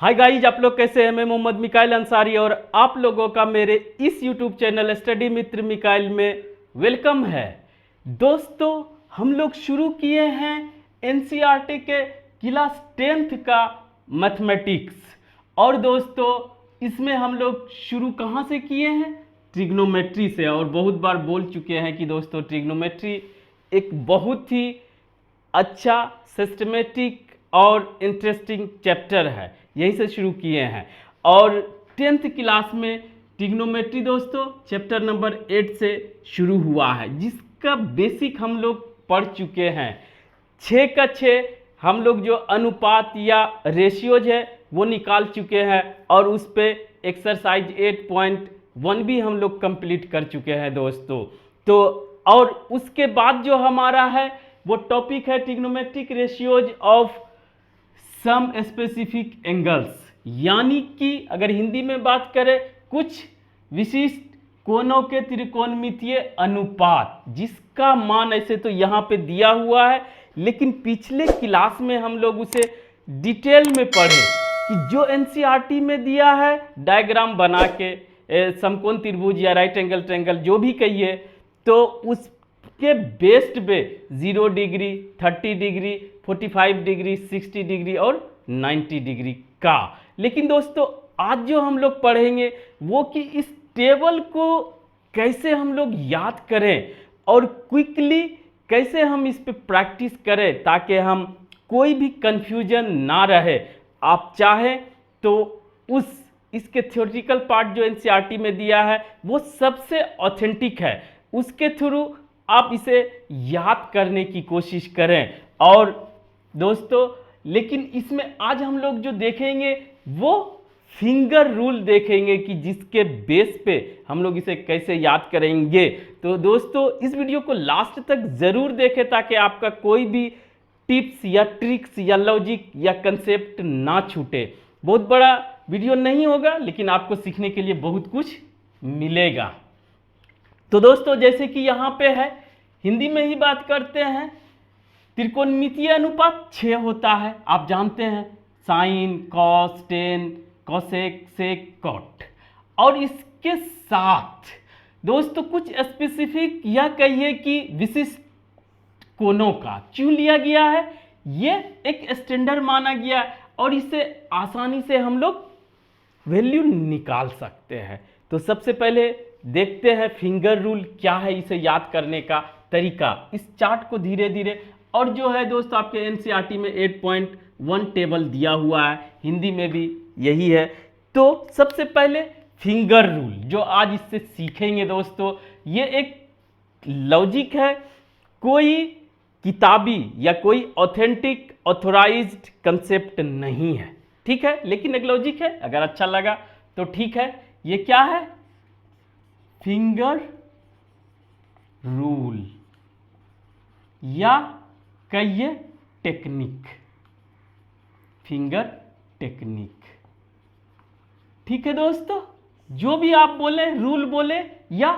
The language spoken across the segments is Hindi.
हाय गाइज, आप लोग कैसे हैं। मैं मोहम्मद मिकाइल अंसारी और आप लोगों का मेरे इस यूट्यूब चैनल स्टडी मित्र मिकाइल में वेलकम है। दोस्तों, हम लोग शुरू किए हैं एनसीईआरटी के क्लास 10th का मैथमेटिक्स। और दोस्तों, इसमें हम लोग शुरू कहाँ से किए हैं? ट्रिग्नोमेट्री से। और बहुत बार बोल चुके हैं कि दोस्तों ट्रिग्नोमेट्री एक बहुत ही अच्छा सिस्टमेटिक और इंटरेस्टिंग चैप्टर है, यही से शुरू किए हैं। और 10th क्लास में ट्रिग्नोमेट्री दोस्तों चैप्टर नंबर 8 से शुरू हुआ है, जिसका बेसिक हम लोग पढ़ चुके हैं। 6 का 6 हम लोग जो अनुपात या रेशियोज है वो निकाल चुके हैं, और उस पे एक्सरसाइज 8.1 भी हम लोग कंप्लीट कर चुके हैं दोस्तों। तो और उसके बाद जो हमारा है वो टॉपिक है trigonometric ratios of some specific angles, यानी कि अगर हिंदी में बात करें कुछ विशिष्ट कोणों के त्रिकोणमितीय अनुपात, जिसका मान ऐसे तो यहाँ पे दिया हुआ है, लेकिन पिछले क्लास में हम लोग उसे डिटेल में पढ़े कि जो एनसीईआरटी में दिया है डायग्राम बना के समकोण त्रिभुज या राइट एंगल ट्रायंगल जो भी कहिए, तो उसके बेस्ड पे 0 डिग्री, 30 डिग्री, 45 डिग्री, 60 डिग्री और 90 डिग्री का। लेकिन दोस्तों आज जो हम लोग पढ़ेंगे वो कि इस टेबल को कैसे हम लोग याद करें और क्विकली कैसे हम इस पे प्रैक्टिस करें, ताकि हम कोई भी कंफ्यूजन ना रहे। आप चाहें तो इसके थ्योरेटिकल पार्ट जो एनसीईआरटी में दिया है वो सबसे ऑथेंटिक है, उसके थ्रू आप इसे याद करने की कोशिश करें। और दोस्तों लेकिन इसमें आज हम लोग जो देखेंगे वो फिंगर रूल देखेंगे कि जिसके बेस पे हम लोग इसे कैसे याद करेंगे। तो दोस्तों इस वीडियो को लास्ट तक जरूर देखें, ताकि आपका कोई भी टिप्स या ट्रिक्स या लॉजिक या कंसेप्ट ना छूटे। बहुत बड़ा वीडियो नहीं होगा, लेकिन आपको सीखने के लिए बहुत कुछ मिलेगा। तो दोस्तों जैसे कि यहाँ पे है, हिंदी में ही बात करते हैं। त्रिकोणमितीय अनुपात 6 होता है, आप जानते हैं, साइन, कॉस, टेन, कोसेक, सेक, कॉट। और इसके साथ दोस्तों कुछ स्पेसिफिक या कहिए कि विशिष्ट कोणों का चुन लिया गया है। ये एक स्टैंडर्ड माना गया है और इसे आसानी से हम लोग वैल्यू निकाल सकते हैं। तो सबसे पहले देखते हैं फिंगर रूल क्या है, इसे याद करने का तरीका। इस चार्ट को धीरे धीरे, और जो है दोस्तों आपके एनसीईआरटी में 8.1 टेबल दिया हुआ है, हिंदी में भी यही है। तो सबसे पहले फिंगर रूल जो आज इससे सीखेंगे दोस्तों, ये एक लॉजिक है, कोई किताबी या कोई ऑथेंटिक ऑथोराइज्ड कंसेप्ट नहीं है, ठीक है, लेकिन एक लॉजिक है। अगर अच्छा लगा तो ठीक है। ये क्या है? फिंगर रूल या कहिए टेक्निक, फिंगर टेक्निक, ठीक है दोस्तों। जो भी आप बोले, रूल बोले या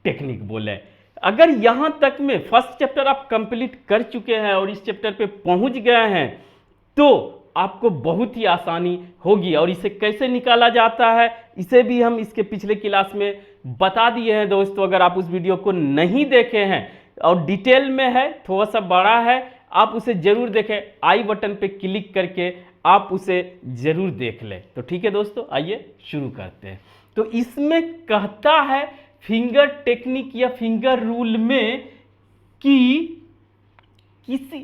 टेक्निक बोले, अगर यहां तक में फर्स्ट चैप्टर आप कंप्लीट कर चुके हैं और इस चैप्टर पे पहुंच गए हैं, तो आपको बहुत ही आसानी होगी। और इसे कैसे निकाला जाता है इसे भी हम इसके पिछले क्लास में बता दिए हैं दोस्तों। अगर आप उस वीडियो को नहीं देखे हैं और डिटेल में है, थोड़ा सा बड़ा है, आप उसे जरूर देखें। आई बटन पे क्लिक करके आप उसे जरूर देख लें। तो ठीक है दोस्तों, आइए शुरू करते हैं। तो इसमें कहता है फिंगर टेक्निक या फिंगर रूल में कि किसी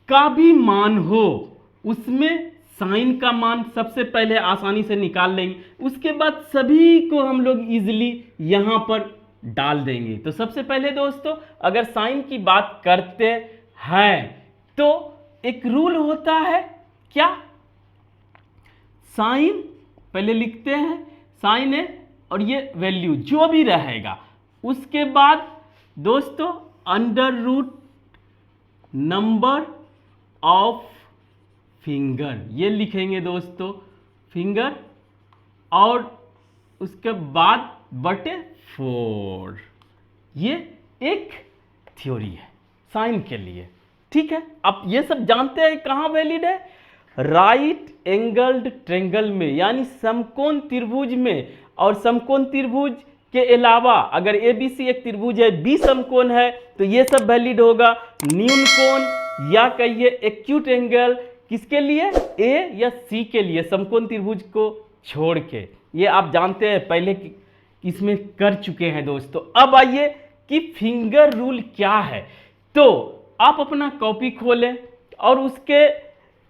का भी मान हो, उसमें साइन का मान सबसे पहले आसानी से निकाल लेंगे, उसके बाद सभी को हम लोग इजीली यहां पर डाल देंगे। तो सबसे पहले दोस्तों अगर साइन की बात करते हैं तो एक रूल होता है, क्या? साइन पहले लिखते हैं, साइन है और ये वैल्यू जो भी रहेगा, उसके बाद दोस्तों under root number of finger, ये लिखेंगे दोस्तों फिंगर, और उसके बाद बटे 4। ये एक थ्योरी है साइन के लिए, ठीक है। आप ये सब जानते हैं कहाँ वैलिड है, राइट एंगल्ड ट्रेंगल में, यानी समकोण त्रिभुज में, और समकोण त्रिभुज के अलावा अगर ABC एक त्रिभुज है, B समकोण है, तो ये सब वैलिड होगा। न्यून कोण या कहिए एक्यूट एंगल किसके लिए, A या C के लिए, समकोण त्रिभुज को छोड़ के। ये आप जानते हैं, पहले इसमें कर चुके हैं दोस्तों। अब आइए कि फिंगर रूल क्या है। तो आप अपना कॉपी खोलें और उसके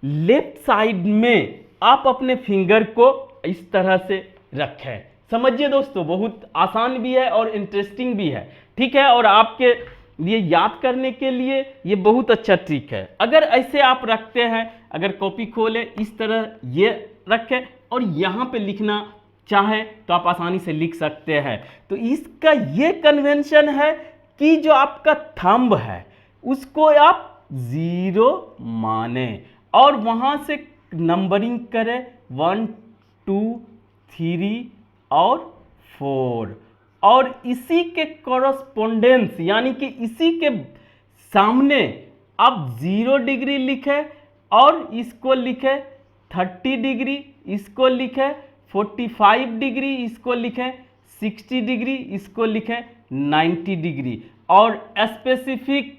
लेफ्ट साइड में आप अपने फिंगर को इस तरह से रखें। समझिए दोस्तों, बहुत आसान भी है और इंटरेस्टिंग भी है, ठीक है। और आपके लिए याद करने के लिए ये बहुत अच्छा ट्रिक है। अगर ऐसे आप रखते हैं, अगर कॉपी खोले इस तरह ये रखें और यहाँ पे लिखना चाहे तो आप आसानी से लिख सकते हैं। तो इसका ये कन्वेंशन है कि जो आपका थंब है उसको आप 0 माने और वहां से नंबरिंग करें 1 2 3 और 4, और इसी के कॉरस्पोंडेंस यानी कि इसी के सामने आप 0 डिग्री लिखें और इसको लिखें 30 डिग्री, इसको लिखें 45 डिग्री, इसको लिखें 60 डिग्री, इसको लिखें 90 डिग्री। और स्पेसिफिक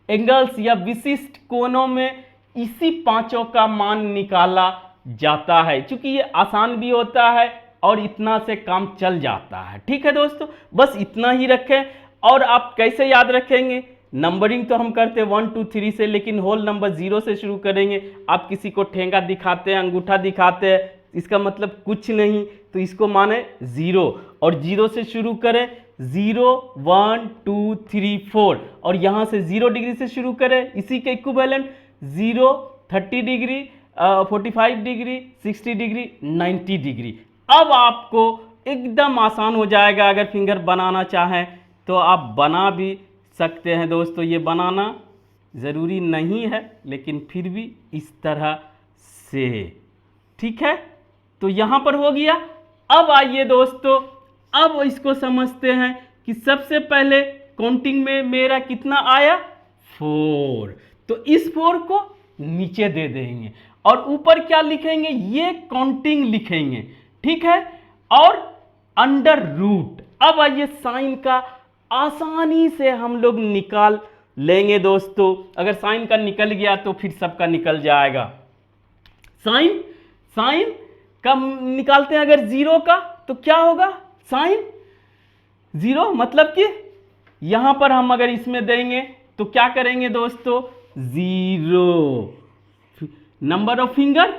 एंगल्स या विशिष्ट कोणों में इसी पांचों का मान निकाला जाता है, क्योंकि ये आसान भी होता है और इतना से काम चल जाता है। ठीक है दोस्तों, बस इतना ही रखें। और आप कैसे याद रखेंगे, नंबरिंग तो हम करते हैं 1 2 3 से, लेकिन होल नंबर 0 से शुरू करेंगे। आप किसी को ठेंगा दिखाते हैं, अंगूठा दिखाते हैं, इसका मतलब कुछ नहीं, तो इसको माने 0 और 0 से शुरू करें। 0 1 2 3 4 और यहाँ से 0 डिग्री से शुरू करें, इसी के equivalent 0 30 degree 45 degree 60 degree 90 degree. अब आपको एकदम आसान हो जाएगा। अगर फिंगर बनाना चाहें तो आप बना भी सकते हैं दोस्तों। ये बनाना ज़रूरी नहीं है, लेकिन फिर भी इस तरह से, ठीक है। तो यहाँ पर हो गया। अब आइए दोस्तों, अब इसको समझते हैं कि सबसे पहले काउंटिंग में मेरा कितना आया 4, तो इस 4 को नीचे दे देंगे और ऊपर क्या लिखेंगे, ये काउंटिंग लिखेंगे, ठीक है। और अंडर रूट, अब आइए साइन का आसानी से हम लोग निकाल लेंगे दोस्तों। अगर साइन का निकल गया तो फिर सबका निकल जाएगा। साइन का निकालते हैं अगर 0 का, तो क्या होगा, साइन 0, मतलब कि यहां पर हम अगर इसमें देंगे तो क्या करेंगे दोस्तों, 0, नंबर ऑफ फिंगर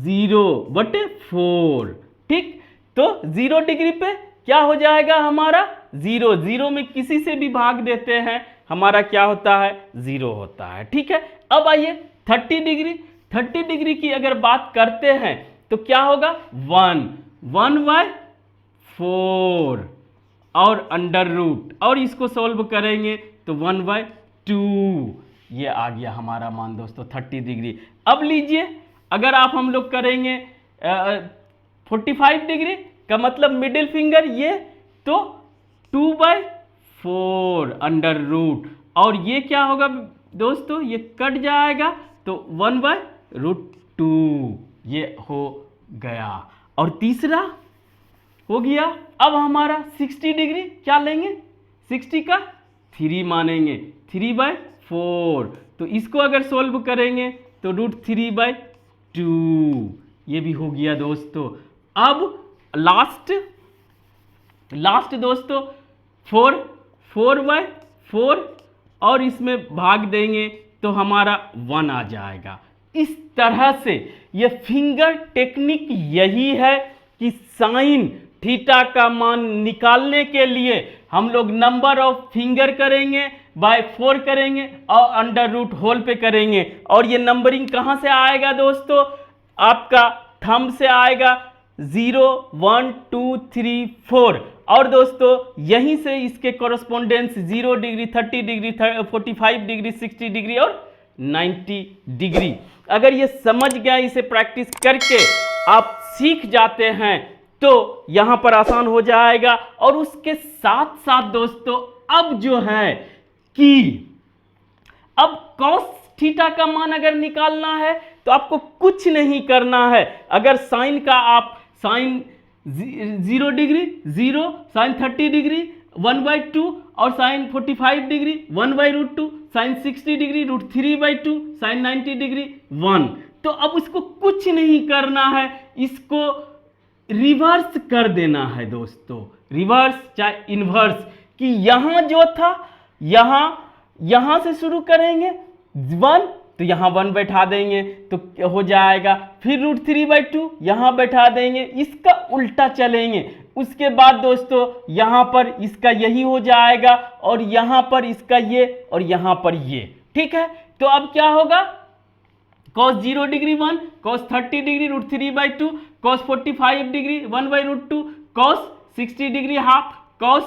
0/4, ठीक। तो 0 डिग्री पे क्या हो जाएगा हमारा 0, 0 में किसी से भी भाग देते हैं हमारा क्या होता है 0 होता है, ठीक है। अब आइए 30 डिग्री की अगर बात करते हैं तो क्या होगा 1/4 और अंडर रूट, और इसको सॉल्व करेंगे तो 1/2, ये आ गया हमारा मान दोस्तों 30 डिग्री। अब लीजिए अगर आप हम लोग करेंगे 45 डिग्री का मतलब मिडिल फिंगर ये, तो 2/4 अंडर रूट, और ये क्या होगा दोस्तों, ये कट जाएगा तो 1/√2, ये हो गया। और तीसरा हो गया। अब हमारा 60 डिग्री क्या लेंगे, 60 का 3 मानेंगे, 3/4, तो इसको अगर सोल्व करेंगे तो √3/2, ये भी हो गया दोस्तों। अब लास्ट दोस्तों 4/4 और इसमें भाग देंगे तो हमारा 1 आ जाएगा। इस तरह से ये फिंगर टेक्निक यही है कि साइन थीटा का मान निकालने के लिए हम लोग नंबर ऑफ फिंगर करेंगे /4 करेंगे और अंडर रूट होल पे करेंगे। और ये नंबरिंग कहाँ से आएगा दोस्तों, आपका थंब से आएगा 0 1 2 3 4, और दोस्तों यहीं से इसके correspondence 0 degree 30 degree 45 degree 60 degree और 90 डिग्री। अगर ये समझ गया, इसे प्रैक्टिस करके आप सीख जाते हैं तो यहां पर आसान हो जाएगा। और उसके साथ साथ दोस्तों अब जो है कि अब कॉस थीटा का मान अगर निकालना है तो आपको कुछ नहीं करना है। अगर साइन का आप साइन 0 डिग्री 0, साइन 30 डिग्री 1/2 और sine 45 degree 1/√2, sine 60 degree √3/2, sine 90 degree 1। तो अब उसको कुछ नहीं करना है, इसको रिवर्स कर देना है दोस्तों, रिवर्स चाहे इन्वर्स, कि यहां जो था यहां से शुरू करेंगे 1 तो यहां 1 बैठा देंगे तो हो जाएगा, फिर √3/2 यहां बैठा देंगे, इसका उल्टा चलेंगे, उसके बाद दोस्तों यहां पर इसका यही हो जाएगा और यहां पर इसका ये और यहां पर ये। ठीक है, तो अब क्या होगा, cos 0 degree 1, cos 30 degree √3/2, cos 45 degree 1/√2, cos 60 degree half, cos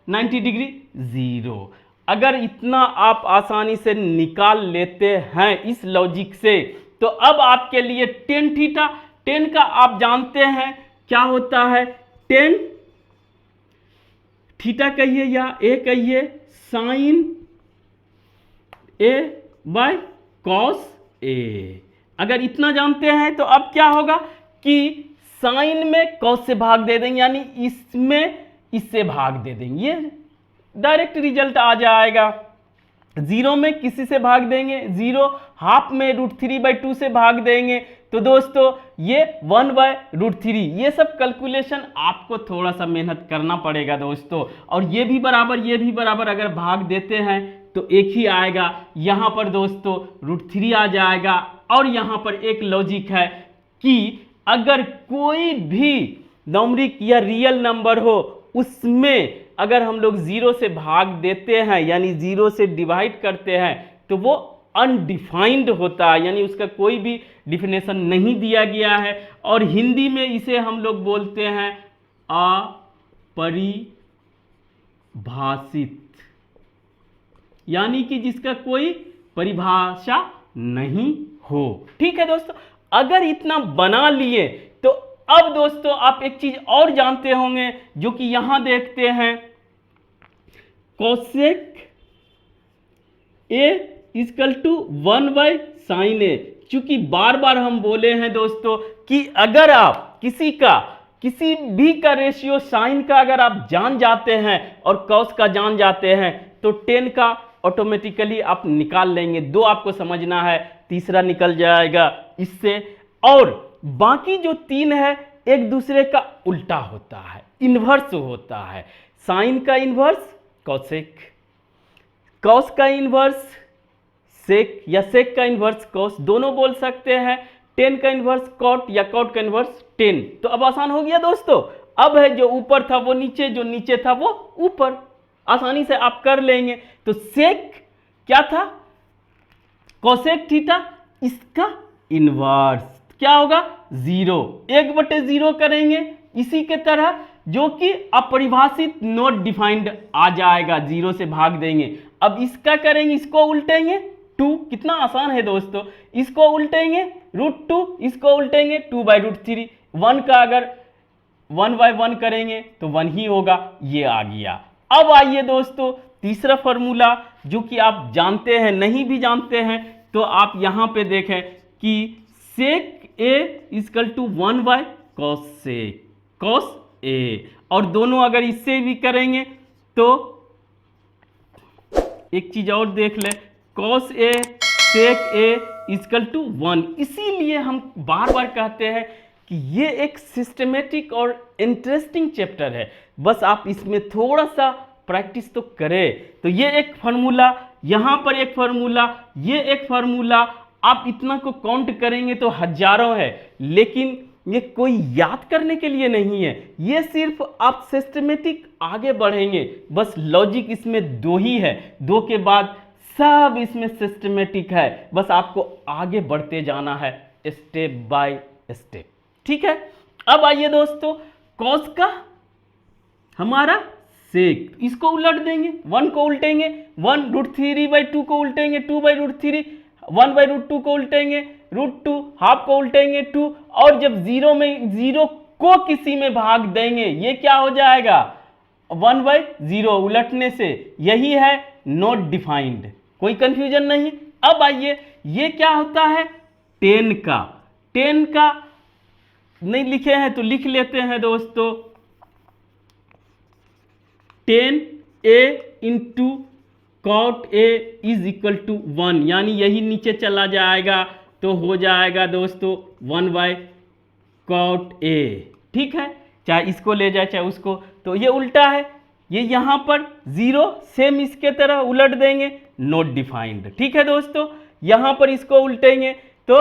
90 degree 0। अगर इतना आप आसानी से निकाल लेते हैं इस लॉजिक से, तो अब आपके लिए tan थीटा, tan का आप जानते हैं क्या होता है, tan थीटा कहिए या a कहिए, sine a by cos a। अगर इतना जानते हैं तो अब क्या होगा कि साइन में cos से भाग दे देंगे, यानी इसमें इससे भाग दे देंगे, ये डायरेक्ट रिजल्ट आ जाएगा। 0 में किसी से भाग देंगे 0, हाफ में √3/2 से भाग देंगे, तो दोस्तों ये 1/√3। ये सब कैलकुलेशन आपको थोड़ा सा मेहनत करना पड़ेगा दोस्तों, और ये भी बराबर अगर भाग देते हैं तो एक ही आएगा, यहां पर दोस्तों √3 आ जाएगा। और यहां पर एक लॉजिक है कि अगर कोई भी न्यूमेरिक या रियल नंबर हो, उसमें अगर हम लोग 0 से भाग देते हैं यानी 0 से डिवाइड करते हैं तो वो अनडिफाइंड होता है, यानी उसका कोई भी डिफिनेशन नहीं दिया गया है। और हिंदी में इसे हम लोग बोलते हैं अपरिभाषित, यानी कि जिसका कोई परिभाषा नहीं हो। ठीक है दोस्तों, अगर इतना बना लिए तो अब दोस्तों आप एक चीज और जानते होंगे जो कि यहां देखते हैं, कोसेक a = 1/sin a। चूंकि बार बार हम बोले हैं दोस्तों कि अगर आप किसी भी का रेशियो साइन का अगर आप जान जाते हैं और कॉस का जान जाते हैं तो tan का ऑटोमेटिकली आप निकाल लेंगे। 2 आपको समझना है, तीसरा निकल जाएगा इससे। और बाकी जो 3 है एक दूसरे का उल्टा होता है, इन्वर्स होता है। साइन का इन्वर्स कॉसेक, कॉस का इन्वर्स सेक या सेक का इन्वर्स कॉस, दोनों बोल सकते हैं। टेन का इन्वर्स कॉट या कॉट का इन्वर्स टेन। तो अब आसान हो गया दोस्तों। अब है जो ऊपर था वो नीचे, जो नीचे था वो ऊपर, आसानी से आप कर लेंगे। तो सेक क्या था, कोसेक थीटा, इसका इन्वर्स क्या होगा 0, 1/0 करेंगे इसी के तरह, जो कि अपरिभाषित नॉट डिफाइंड आ जाएगा, 0 से भाग देंगे। अब इसका करेंगे, इसको उल्टेंगे 2, कितना आसान है दोस्तों, इसको उल्टेंगे √2, इसको उल्टेंगे 2/√3। 1 का अगर 1/1 करेंगे तो 1 ही होगा, ये आ गया। अब आइए दोस्तों तीसरा फॉर्मूला जो कि आप जानते हैं, नहीं भी जानते हैं तो आप यहां पे देखें कि सेक a = 1/cos cos a, और दोनों अगर इससे भी करेंगे तो एक चीज और देख ले, cos a sec a = 1। इसीलिए हम बार बार कहते हैं कि ये एक सिस्टमेटिक और इंटरेस्टिंग चैप्टर है, बस आप इसमें थोड़ा सा प्रैक्टिस तो करें। तो ये एक फार्मूला, यहां पर एक फार्मूला, ये एक फार्मूला, आप इतना को काउंट करेंगे तो हजारों है, लेकिन ये कोई याद करने के लिए नहीं है, ये सिर्फ आप सिस्टमेटिक आगे बढ़ेंगे। बस लॉजिक इसमें 2 ही है, 2 के बाद सब इसमें सिस्टमेटिक है, बस आपको आगे बढ़ते जाना है स्टेप बाय स्टेप। ठीक है, अब आइए दोस्तों कॉस का हमारा सेक, इसको उलट देंगे, 1 को उल्टेंगे, 1 √3/2 को उल्टेंगे 2/√3, 1/√2 को उल्टेंगे √2, हाफ को उल्टेंगे 2, और जब 0 को किसी में भाग देंगे ये क्या हो जाएगा 1/0 उलटने से, यही है नॉट डिफाइंड। कोई कंफ्यूजन नहीं, अब आइए, ये क्या होता है 10 का, 10 का नहीं लिखे हैं तो लिख लेते हैं दोस्तों, 10a into cot a is equal to 1, यानी यही नीचे चला जाएगा तो हो जाएगा दोस्तों 1/cot a। ठीक है, चाहे इसको ले जाए चाहे उसको, तो ये उल्टा है, ये यहाँ पर 0 सेम इसके तरह उलट देंगे, नॉट डिफाइंड। ठीक है दोस्तों, यहाँ पर इसको उल्टेंगे तो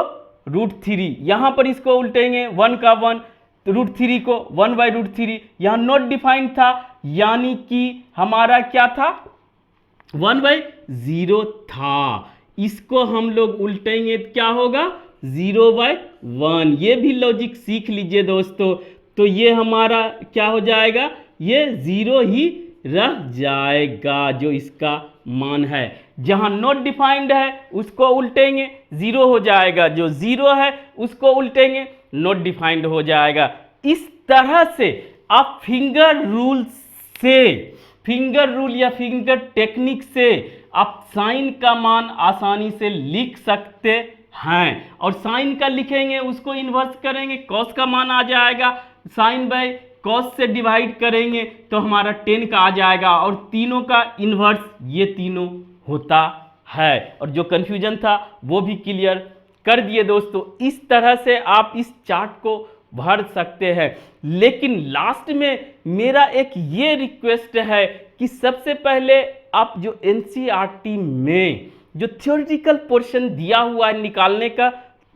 √3, यहाँ पर इसको उल्टेंगे 1 का 1, √3 को 1/√3, यहाँ नॉट डिफाइंड था, यानी कि हमारा क्या था 1/0 था, इसको हम लोग उल्टेंगे तो क्या होगा 0/1। ये भी लॉजिक सीख लीजिए दोस्तों, तो ये हमारा क्या हो जाएगा, ये 0 ही रह जाएगा जो इसका मान है। जहां नॉट डिफाइंड है उसको उल्टेंगे 0 हो जाएगा, जो 0 है उसको उल्टेंगे नॉट डिफाइंड हो जाएगा। इस तरह से आप फिंगर रूल से, फिंगर रूल या फिंगर टेक्निक से आप साइन का मान आसानी से लिख सकते हैं। और साइन का लिखेंगे उसको इन्वर्स करेंगे, कॉस का मान आ जाएगा, साइन बाय कॉस से डिवाइड करेंगे तो हमारा 10 का आ जाएगा, और तीनों का इन्वर्स ये तीनों होता है। और जो कंफ्यूजन था वो भी क्लियर कर दिए दोस्तों। इस तरह से आप इस चार्ट को भर सकते हैं। लेकिन लास्ट में मेरा एक ये रिक्वेस्ट है कि सबसे पहले आप जो एनसीईआरटी में जो थ्योरेटिकल पोर्शन दिया हुआ है निकालने का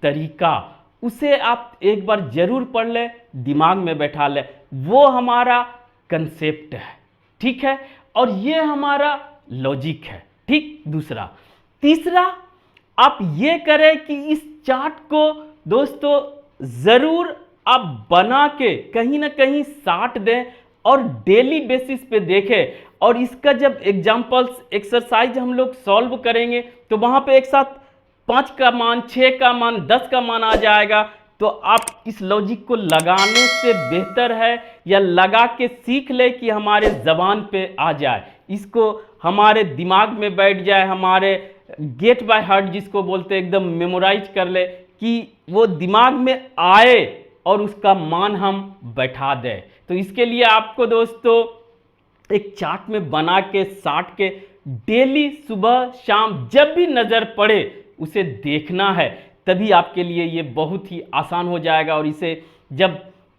तरीका, उसे आप एक बार जरूर पढ़ लें, दिमाग में बैठा लें। वो हमारा कंसेप्ट है, ठीक है, और ये हमारा लॉजिक है। ठीक, दूसरा। तीसरा, आप ये करें कि इस चार्ट को दोस्तों जरूर आप बना के कहीं ना कहीं साट दें और डेली बेसिस पे देखें। और इसका जब एग्जाम्पल्स एक्सरसाइज हम लोग सॉल्व करेंगे तो वहां पे एक साथ 5 का मान, 6 का मान, 10 का मान आ जाएगा। तो आप इस लॉजिक को लगाने से बेहतर है या लगा के सीख ले कि हमारे जबान पे आ जाए, इसको हमारे दिमाग में बैठ जाए, हमारे गेट बाय हार्ट जिसको बोलते हैं, एकदम मेमोराइज कर ले कि वो दिमाग में आए और उसका मान हम बैठा दें। तो इसके लिए आपको दोस्तों एक चार्ट में बना के साट के डेली सुबह शाम जब भी नज़र पड़े उसे देखना है, तभी आपके लिए ये बहुत ही आसान हो जाएगा। और इसे जब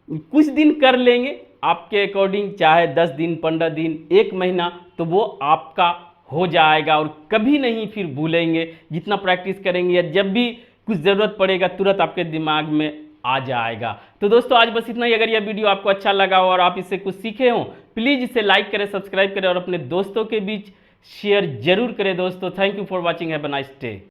कुछ दिन कर लेंगे आपके अकॉर्डिंग, चाहे 10 दिन, 15 दिन, 1 महीना, तो वो आपका हो जाएगा और कभी नहीं फिर भूलेंगे। जितना प्रैक्टिस करेंगे या जब भी कुछ ज़रूरत पड़ेगा तुरंत आपके दिमाग में आ जाएगा। तो दोस्तों आज बस इतना ही। अगर यह वीडियो आपको अच्छा लगा हो और आप इससे कुछ सीखे हो, प्लीज़ इसे लाइक करें, सब्सक्राइब करें और अपने दोस्तों के बीच शेयर जरूर करें दोस्तों। Thank you for watching, have a nice day.